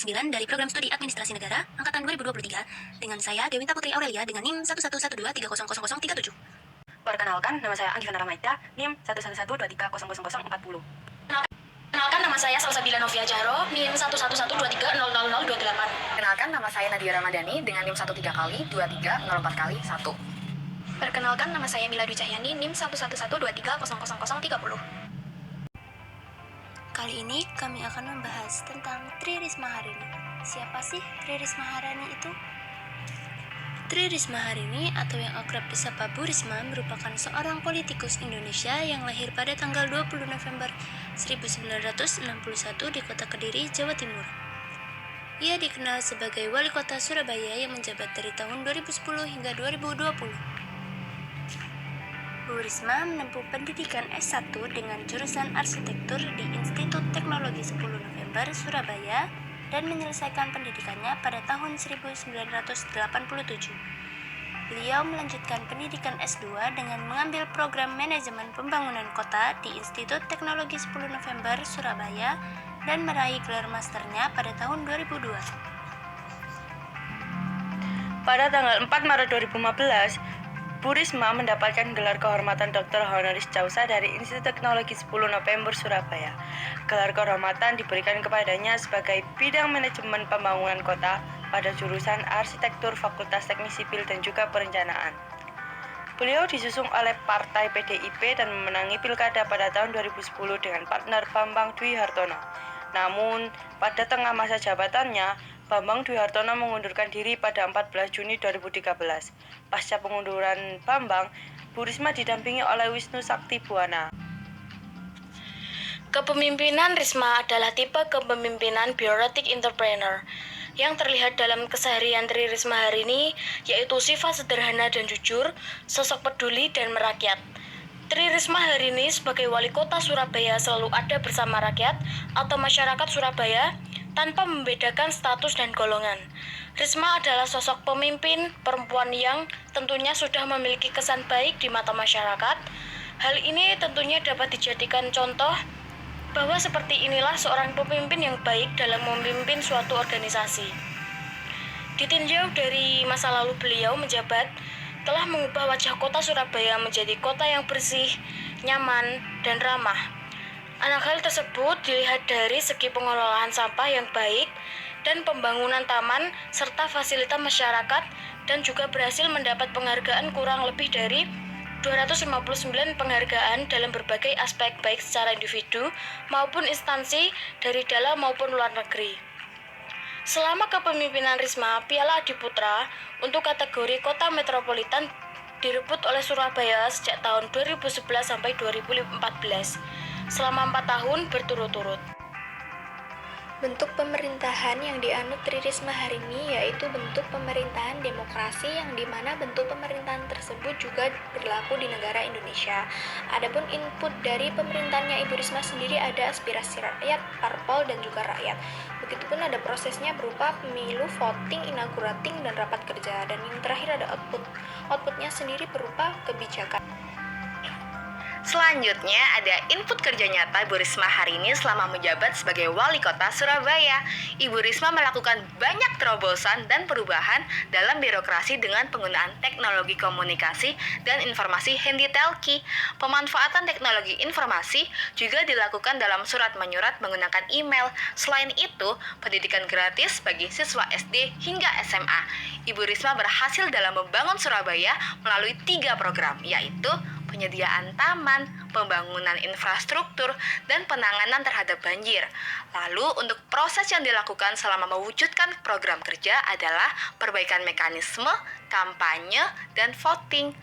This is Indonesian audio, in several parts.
9 dari Program Studi Administrasi Negara Angkatan 2023 dengan saya Dewinta Putri Aurelia dengan NIM 11123000037. Perkenalkan, nama saya Anggi Fana Ramaita, NIM 11123000040. Kenalkan, nama saya Salsabila Novia Jaro, NIM 11123000028. Kenalkan, nama saya Nadia Ramadhani dengan NIM 13 kali 23 04 kali 1. Perkenalkan, nama saya Mila Dwi Cahyani, NIM 11123000030. Kali ini kami akan membahas tentang Tri Risma Harini. Siapa sih Tri Risma Harini itu? Tri Risma Harini atau yang akrab disapa Bu Risma merupakan seorang politikus Indonesia yang lahir pada tanggal 20 November 1961 di kota Kediri, Jawa Timur. Ia dikenal sebagai wali kota Surabaya yang menjabat dari tahun 2010 hingga 2020. Bu Risma menempuh pendidikan S1 dengan jurusan arsitektur di Institut Teknologi 10 November, Surabaya dan menyelesaikan pendidikannya pada tahun 1987. Beliau melanjutkan pendidikan S2 dengan mengambil program manajemen pembangunan kota di Institut Teknologi 10 November, Surabaya dan meraih gelar masternya pada tahun 2002. Pada tanggal 4 Maret 2015, Bu Risma mendapatkan gelar kehormatan Dr. Honoris Causa dari Institut Teknologi 10 November, Surabaya. Gelar kehormatan diberikan kepadanya sebagai bidang manajemen pembangunan kota pada jurusan arsitektur Fakultas Teknik Sipil dan juga perencanaan. Beliau disusung oleh Partai PDIP dan memenangi pilkada pada tahun 2010 dengan partner Bambang Dwi Hartono. Namun, pada tengah masa jabatannya, Bambang Dwi Hartono mengundurkan diri pada 14 Juni 2013. Pasca pengunduran Bambang, Bu Risma didampingi oleh Wisnu Sakti Buwana. Kepemimpinan Risma adalah tipe kepemimpinan bureaucratic entrepreneur yang terlihat dalam keseharian Tri Risma Harini, yaitu sifat sederhana dan jujur, sosok peduli dan merakyat. Tri Risma Harini sebagai wali kota Surabaya selalu ada bersama rakyat atau masyarakat Surabaya tanpa membedakan status dan golongan. Risma adalah sosok pemimpin perempuan yang tentunya sudah memiliki kesan baik di mata masyarakat. Hal ini tentunya dapat dijadikan contoh bahwa seperti inilah seorang pemimpin yang baik dalam memimpin suatu organisasi. Ditinjau dari masa lalu beliau menjabat, telah mengubah wajah kota Surabaya menjadi kota yang bersih, nyaman, dan ramah. Anak hal tersebut dilihat dari segi pengelolaan sampah yang baik dan pembangunan taman serta fasilitas masyarakat, dan juga berhasil mendapat penghargaan kurang lebih dari 259 penghargaan dalam berbagai aspek baik secara individu maupun instansi dari dalam maupun luar negeri. Selama kepemimpinan Risma, Piala Adiputra untuk kategori kota metropolitan direbut oleh Surabaya sejak tahun 2011 sampai 2014. Selama 4 tahun berturut-turut. Bentuk pemerintahan yang dianut Tri Risma Harini yaitu bentuk pemerintahan demokrasi yang dimana bentuk pemerintahan tersebut juga berlaku di negara Indonesia. Adapun input dari pemerintahannya Ibu Risma sendiri ada aspirasi rakyat, parpol, dan juga rakyat. Begitupun ada prosesnya berupa pemilu, voting, inaugurating, dan rapat kerja. Dan yang terakhir ada output. Outputnya sendiri berupa kebijakan. Selanjutnya ada input kerja nyata Bu Risma Harini selama menjabat sebagai wali kota Surabaya. Ibu Risma melakukan banyak terobosan dan perubahan dalam birokrasi dengan penggunaan teknologi komunikasi dan informasi handy-talkie. Pemanfaatan teknologi informasi juga dilakukan dalam surat menyurat menggunakan email. Selain itu, pendidikan gratis bagi siswa SD hingga SMA. Ibu Risma berhasil dalam membangun Surabaya melalui 3 program, yaitu penyediaan taman, pembangunan infrastruktur, dan penanganan terhadap banjir. Lalu, untuk proses yang dilakukan selama mewujudkan program kerja adalah perbaikan mekanisme, kampanye, dan voting.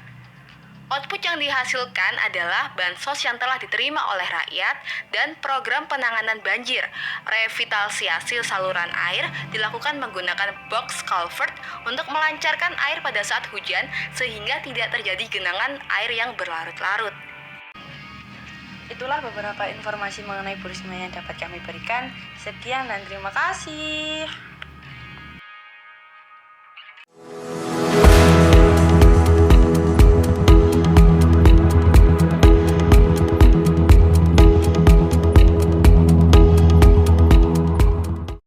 Output yang dihasilkan adalah bansos yang telah diterima oleh rakyat dan program penanganan banjir. Revitalisasi saluran air dilakukan menggunakan box culvert untuk melancarkan air pada saat hujan sehingga tidak terjadi genangan air yang berlarut-larut. Itulah beberapa informasi mengenai Bu Risma yang dapat kami berikan. Sekian dan terima kasih.